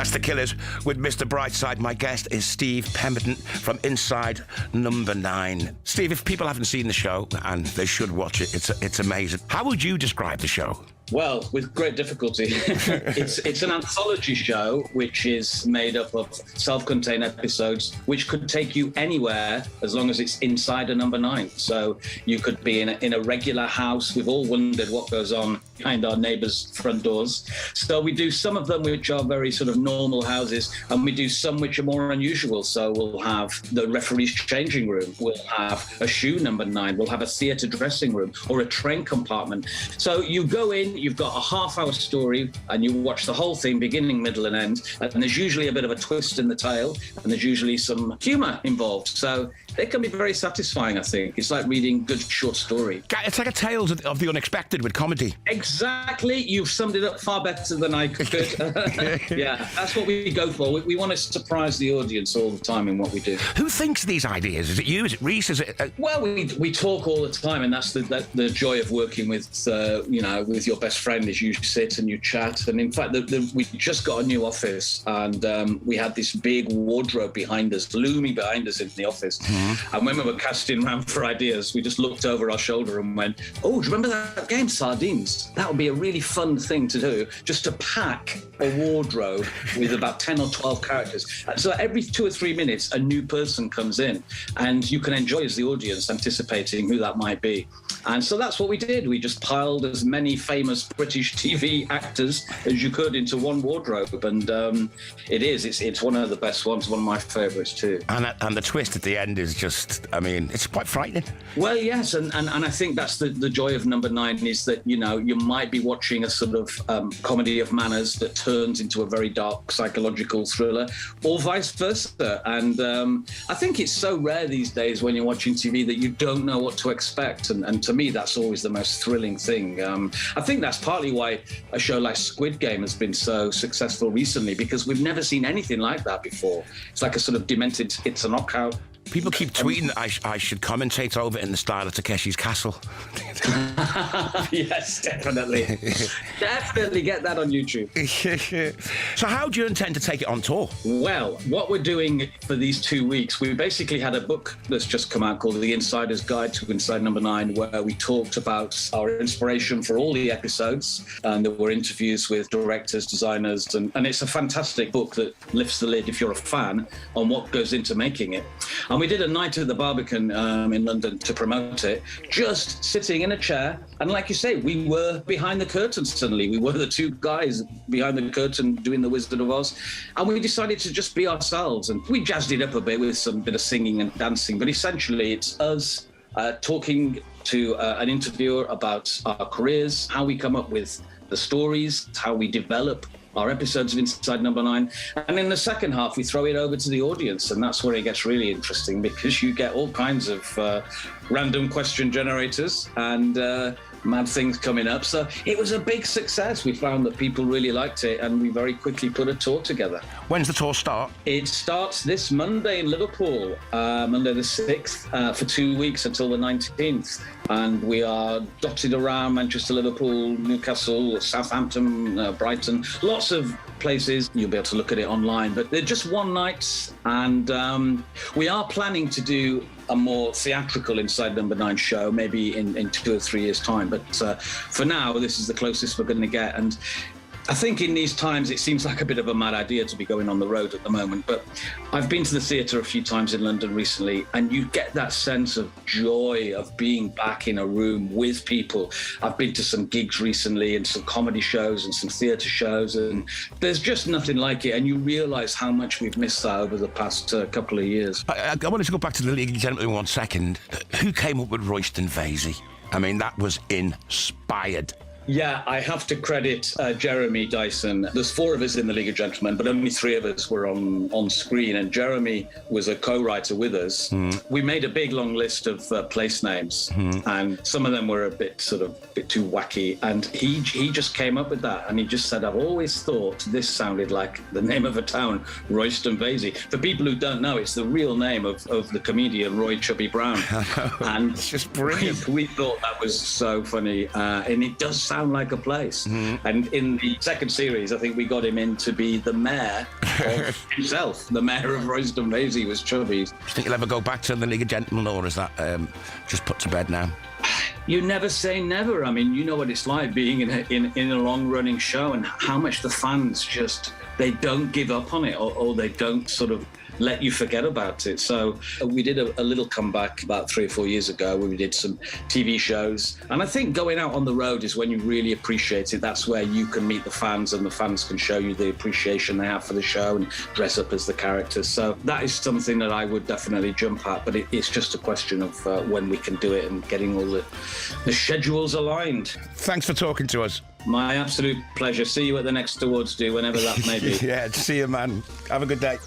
That's The Killers with Mr. Brightside. My guest is Steve Pemberton from Inside Number 9. Steve, if people haven't seen the show, and they should watch it, it's amazing. How would you describe the show? Well, with great difficulty. It's an anthology show which is made up of self-contained episodes which could take you anywhere as long as it's inside a number 9. So you could be in a regular house. We've all wondered what goes on behind our neighbours' front doors. So we do some of them which are very sort of normal houses, and we do some which are more unusual. So we'll have the referee's changing room, we'll have a shoe number 9, we'll have a theatre dressing room or a train compartment. So you go in, you've got a half-hour story, and you watch the whole thing, beginning, middle, and end. And there's usually a bit of a twist in the tale, and there's usually some humour involved. So it can be very satisfying, I think. It's like reading a good short story. It's like a Tales of the Unexpected with comedy. Exactly. You've summed it up far better than I could. Yeah, that's what we go for. We want to surprise the audience all the time in what we do. Who thinks these ideas? Is it you? Is it Reese? Is it? Well, we talk all the time, and that's the joy of working with with your best friend. Is you sit and you chat. And in fact, we just got a new office, and we had this big wardrobe behind us, looming behind us in the office. Mm-hmm. And when we were casting around for ideas, we just looked over our shoulder and went, "Oh, do you remember that game, Sardines? That would be a really fun thing to do, just to pack a wardrobe with about 10 or 12 characters. So every 2 or 3 minutes, a new person comes in, and you can enjoy as the audience anticipating who that might be." And so that's what we did. We just piled as many famous British TV actors as you could into one wardrobe. And it's one of the best ones, one of my favourites too. And the twist at the end is just, I mean, it's quite frightening. Well, yes, and I think that's the joy of number 9 is that, you might be watching a sort of comedy of manners that turns into a very dark psychological thriller, or vice versa. And I think it's so rare these days when you're watching TV that you don't know what to expect. And to me, that's always the most thrilling thing. I think that's partly why a show like Squid Game has been so successful recently, because we've never seen anything like that before. It's like a sort of demented It's a Knockout. People keep tweeting that I should commentate over in the style of Takeshi's Castle. Yes, definitely. Definitely get that on YouTube. So how do you intend to take it on tour? Well, what we're doing for these 2 weeks, we basically had a book that's just come out called The Insider's Guide to Inside Number 9, where we talked about our inspiration for all the episodes, and there were interviews with directors, designers, and it's a fantastic book that lifts the lid, if you're a fan, on what goes into making it. And we did a night at the Barbican in London to promote it, just sitting in a chair. And like you say, we were behind the curtain suddenly. We were the 2 guys behind the curtain doing The Wizard of Oz. And we decided to just be ourselves. And we jazzed it up a bit with some bit of singing and dancing. But essentially, it's us talking to an interviewer about our careers, how we come up with the stories, how we develop our episodes of Inside Number 9. And in the second half, we throw it over to the audience. And that's where it gets really interesting, because you get all kinds of random question generators and mad things coming up. So it was a big success. We found that people really liked it, and we very quickly put a tour together. When's the tour start? It starts this Monday in Liverpool, Monday the 6th, for 2 weeks until the 19th. And we are dotted around Manchester, Liverpool, Newcastle, Southampton, Brighton, lots of places. You'll be able to look at it online, but they're just one nights. And we are planning to do a more theatrical Inside Number 9 show, maybe in 2 or 3 years' time. But for now, this is the closest we're going to get. And I think in these times, it seems like a bit of a mad idea to be going on the road at the moment. But I've been to the theatre a few times in London recently, and you get that sense of joy of being back in a room with people. I've been to some gigs recently and some comedy shows and some theatre shows, and there's just nothing like it. And you realise how much we've missed that over the past couple of years. I wanted to go back to the League of Gentlemen 1 second. Who came up with Royston Vasey? I mean, that was inspired. Yeah, I have to credit Jeremy Dyson. There's 4 of us in the League of Gentlemen, but only 3 of us were on screen, and Jeremy was a co-writer with us. We made a big long list of place names, and some of them were a bit too wacky, and he just came up with that, and he just said, "I've always thought this sounded like the name of a town, Royston Vasey." For people who don't know, it's the real name of the comedian Roy Chubby Brown. And it's just brilliant. We thought that was so funny, and it does sound like a place. And in the second series, I think we got him in to be the mayor of himself. The mayor of Royston Vasey was Chubby. Do you think you'll ever go back to the League of Gentlemen, or is that just put to bed now? You never say never. I mean, you know what it's like being in a long-running show, and how much the fans just, they don't give up on it, or they don't sort of let you forget about it. So we did a little comeback about 3 or 4 years ago where we did some TV shows. And I think going out on the road is when you really appreciate it. That's where you can meet the fans, and the fans can show you the appreciation they have for the show and dress up as the characters. So that is something that I would definitely jump at, but it's just a question of when we can do it and getting all the schedules aligned. Thanks for talking to us. My absolute pleasure. See you at the next awards do, whenever that may be. Yeah, see you, man. Have a good day.